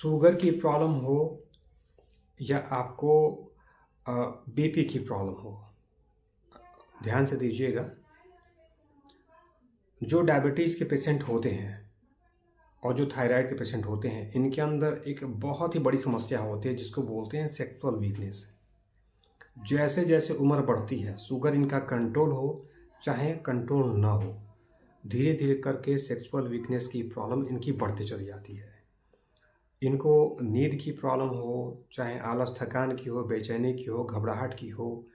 Sugar की problem हो या आपको बीपी की प्रॉब्लम हो, ध्यान से दीजिएगा। जो डायबिटीज़ के पेशेंट होते हैं और जो थायराइड के पेशेंट होते हैं, इनके अंदर एक बहुत ही बड़ी समस्या होती है जिसको बोलते हैं सेक्सुअल वीकनेस। जैसे जैसे उम्र बढ़ती है, शुगर इनका कंट्रोल हो चाहे कंट्रोल ना हो, धीरे धीरे करके सेक्सुअल वीकनेस की प्रॉब्लम इनकी बढ़ती चली जाती है। इनको नींद की प्रॉब्लम हो, चाहे आलस थकान की हो, बेचैनी की हो, घबराहट की हो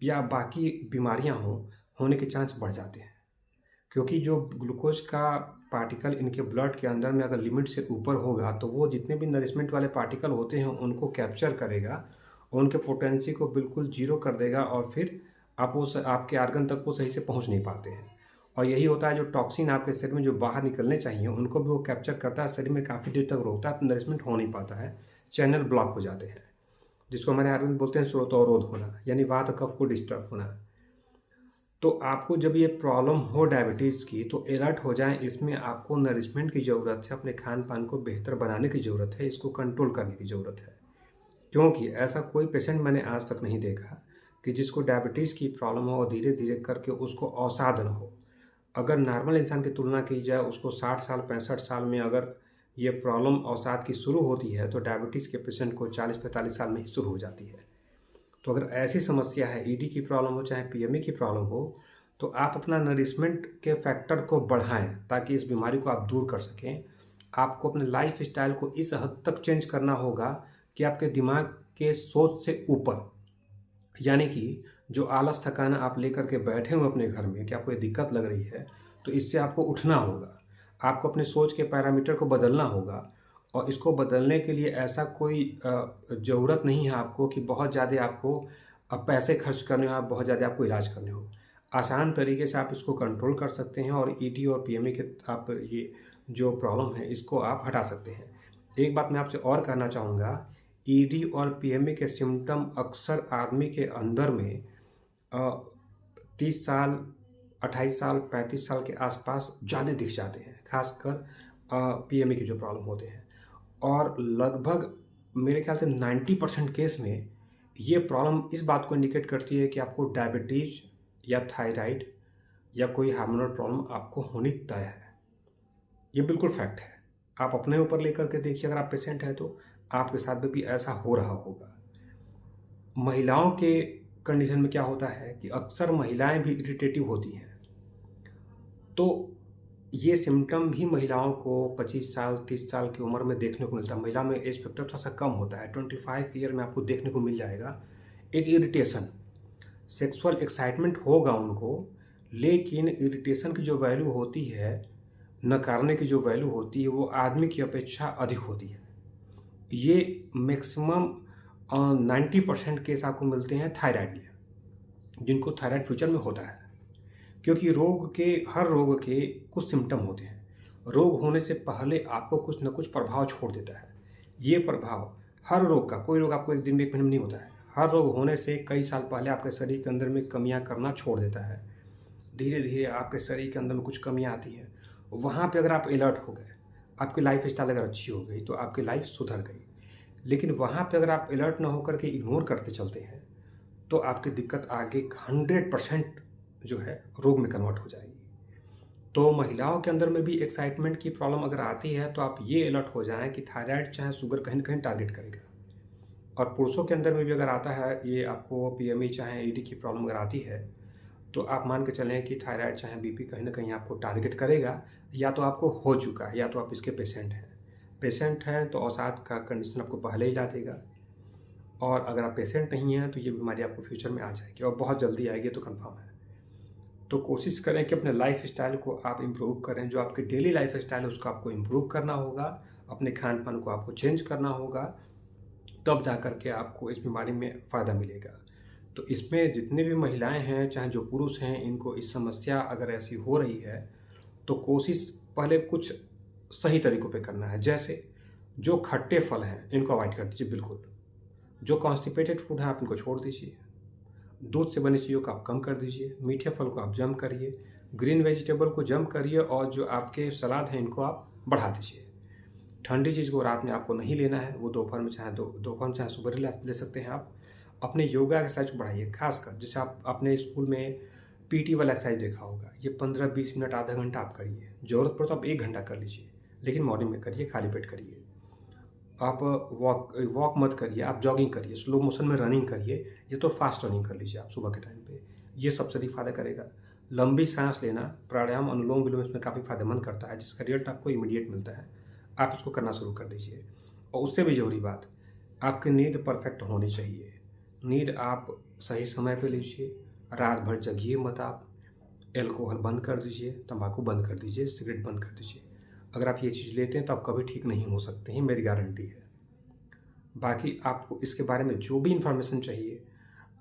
या बाकी बीमारियां हो, होने के चांस बढ़ जाते हैं। क्योंकि जो ग्लूकोज का पार्टिकल इनके ब्लड के अंदर में अगर लिमिट से ऊपर होगा तो वो जितने भी नरिशमेंट वाले पार्टिकल होते हैं उनको कैप्चर करेगा, उनके पोटेंसी को बिल्कुल जीरो कर देगा और फिर आपके आर्गन तक वो सही से पहुंच नहीं पाते हैं। और यही होता है, जो टॉक्सिन आपके शरीर में जो बाहर निकलने चाहिए उनको भी वो कैप्चर करता है, शरीर में काफ़ी देर तक रोकता है, तो नरिशमेंट हो नहीं पाता है, चैनल ब्लॉक हो जाते हैं, जिसको हमारे आयुर्वेद में बोलते हैं स्रोतोवरोध होना, यानी वात कफ को डिस्टर्ब होना। तो आपको जब ये प्रॉब्लम हो डायबिटीज़ की तो अलर्ट हो जाएं, इसमें आपको नरिशमेंट की ज़रूरत है, अपने खान पान को बेहतर बनाने की ज़रूरत है, इसको कंट्रोल करने की ज़रूरत है। क्योंकि ऐसा कोई पेशेंट मैंने आज तक नहीं देखा कि जिसको डायबिटीज़ की प्रॉब्लम हो और धीरे धीरे करके उसको अवसाद न हो। अगर नॉर्मल इंसान की तुलना की जाए, उसको 60 साल 65 साल में अगर ये प्रॉब्लम अवसाद की शुरू होती है तो डायबिटीज़ के पेशेंट को 40-45 साल में ही शुरू हो जाती है। तो अगर ऐसी समस्या है, ईडी की प्रॉब्लम हो चाहे पीएमए की प्रॉब्लम हो, तो आप अपना नरिशमेंट के फैक्टर को बढ़ाएं ताकि इस बीमारी को आप दूर कर सकें। आपको अपने लाइफ स्टाइल को इस हद तक चेंज करना होगा कि आपके दिमाग के सोच से ऊपर, यानी कि जो आलस थकान आप लेकर के बैठे हुए अपने घर में कि आपको ये दिक्कत लग रही है, तो इससे आपको उठना होगा। आपको अपने सोच के पैरामीटर को बदलना होगा और इसको बदलने के लिए ऐसा कोई ज़रूरत नहीं है आपको कि बहुत ज़्यादा आपको पैसे खर्च करने हो, बहुत ज़्यादा आपको इलाज करने हो। आसान तरीके से आप इसको कंट्रोल कर सकते हैं और ईडी और पीएमए के आप ये जो प्रॉब्लम है इसको आप हटा सकते हैं। एक बात मैं आपसे और कहना चाहूँगा, ईडी और पीएमए के सिम्टम अक्सर आदमी के अंदर में 30 साल 28 साल 35 साल के आसपास ज़्यादा दिख जाते हैं, खासकर पीएमए के जो प्रॉब्लम होते हैं। और लगभग मेरे ख्याल से 90% केस में ये प्रॉब्लम इस बात को इंडिकेट करती है कि आपको डायबिटीज़ या थायराइड या कोई हार्मोनल प्रॉब्लम आपको होनी तय है। ये बिल्कुल फैक्ट है। आप अपने ऊपर लेकर के देखिए, अगर आप पेशेंट हैं तो आपके साथ में भी ऐसा हो रहा होगा। महिलाओं के कंडीशन में क्या होता है कि अक्सर महिलाएं भी इरिटेटिव होती हैं, तो ये सिम्टम भी महिलाओं को 25 साल 30 साल की उम्र में देखने को मिलता है। महिला में एज फैक्टर थोड़ा सा कम होता है, 25 ईयर में आपको देखने को मिल जाएगा एक इरिटेशन। सेक्सुअल एक्साइटमेंट होगा उनको, लेकिन इरिटेशन की जो वैल्यू होती है, नकारने की जो वैल्यू होती है, वो आदमी की अपेक्षा अधिक होती है। ये मैक्सिमम 90% केस आपको मिलते हैं थायराइड में, जिनको थायराइड फ्यूचर में होता है। क्योंकि हर रोग के कुछ सिम्टम होते हैं। रोग होने से पहले आपको कुछ न कुछ प्रभाव छोड़ देता है। ये प्रभाव हर रोग का, कोई रोग आपको एक दिन में एक महीने में नहीं होता है। हर रोग होने से कई साल पहले आपके शरीर के अंदर में कमियां करना छोड़ देता है। धीरे धीरे आपके शरीर के अंदर में कुछ कमियां आती हैं। वहाँ पे अगर आप अलर्ट हो गए, आपकी लाइफ स्टाइल अगर अच्छी हो गई तो आपकी लाइफ सुधर गई। लेकिन वहाँ पे अगर आप अलर्ट ना होकर के इग्नोर करते चलते हैं तो आपकी दिक्कत आगे 100% जो है रोग में कन्वर्ट हो जाएगी। तो महिलाओं के अंदर में भी एक्साइटमेंट की प्रॉब्लम अगर आती है तो आप ये अलर्ट हो जाएं कि थायराइड चाहे शुगर कहीं ना कहीं टारगेट करेगा। और पुरुषों के अंदर में भी अगर आता है ये आपको पीएमई चाहे ईडी की प्रॉब्लम अगर आती है तो आप मान के चलें कि थायराइड चाहे बीपी कहीं ना कहीं आपको टारगेट करेगा। या तो आपको हो चुका है या तो आप इसके पेशेंट हैं तो अवसाद का कंडीशन आपको पहले ही ला देगा। और अगर आप पेशेंट नहीं हैं तो ये बीमारी आपको फ्यूचर में आ जाएगी और बहुत जल्दी आएगी, तो कंफर्म है। तो कोशिश करें कि अपने लाइफ स्टाइल को आप इम्प्रूव करें। जो आपकी डेली लाइफ स्टाइल है उसको आपको इम्प्रूव करना होगा, अपने खान पान को आपको चेंज करना होगा, तब जा कर के आपको इस बीमारी में फ़ायदा मिलेगा। तो इसमें जितनी भी महिलाएं हैं चाहे जो पुरुष हैं, इनको इस समस्या अगर ऐसी हो रही है तो कोशिश पहले कुछ सही तरीक़ों पे करना है। जैसे जो खट्टे फल हैं इनको अवॉइड कर दीजिए बिल्कुल। जो कॉन्स्टिपेटेड फूड है आप इनको छोड़ दीजिए। दूध से बनी चीज़ों को आप कम कर दीजिए। मीठे फल को आप जम करिए। ग्रीन वेजिटेबल को जम करिए और जो आपके सलाद हैं इनको आप बढ़ा दीजिए। ठंडी चीज़ को रात में आपको नहीं लेना है, वो दोपहर में चाहे सुबह ले सकते हैं आप। अपने योगा एक्सरसाइज को बढ़ाइए, खासकर जैसे आप अपने स्कूल में पीटी वाला एक्सरसाइज देखा होगा, ये 15-20 मिनट आधा घंटा आप करिए, ज़रूरत पड़े तो आप 1 घंटा कर लीजिए, लेकिन मॉर्निंग में करिए, खाली पेट करिए। आप वॉक मत करिए, आप जॉगिंग करिए, स्लो मोशन में रनिंग करिए, ये तो फास्ट रनिंग कर लीजिए आप सुबह के टाइम पे, ये सबसे अधिक फ़ायदा करेगा। लंबी सांस लेना, प्राणायाम, अनुलोम विलोम इसमें काफ़ी फ़ायदेमंद करता है, जिसका रिजल्ट आपको इमीडिएट मिलता है। आप इसको करना शुरू कर दीजिए। और उससे भी ज़रूरी बात, आपकी नींद परफेक्ट होनी चाहिए। नींद आप सही समय पे लीजिए, रात भर जगिए मत आप, एल्कोहल बंद कर दीजिए, तंबाकू बंद कर दीजिए, सिगरेट बंद कर दीजिए। अगर आप ये चीज़ लेते हैं तो आप कभी ठीक नहीं हो सकते हैं, मेरी गारंटी है। बाकी आपको इसके बारे में जो भी इन्फॉर्मेशन चाहिए,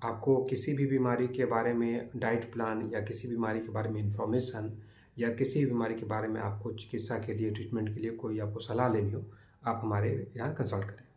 आपको किसी भी बीमारी के बारे में डाइट प्लान या किसी बीमारी के बारे में इन्फॉर्मेशन या किसी बीमारी के बारे में आपको चिकित्सा के लिए, ट्रीटमेंट के लिए कोई आपको सलाह लेनी हो, आप हमारे यहाँ कंसल्ट करें।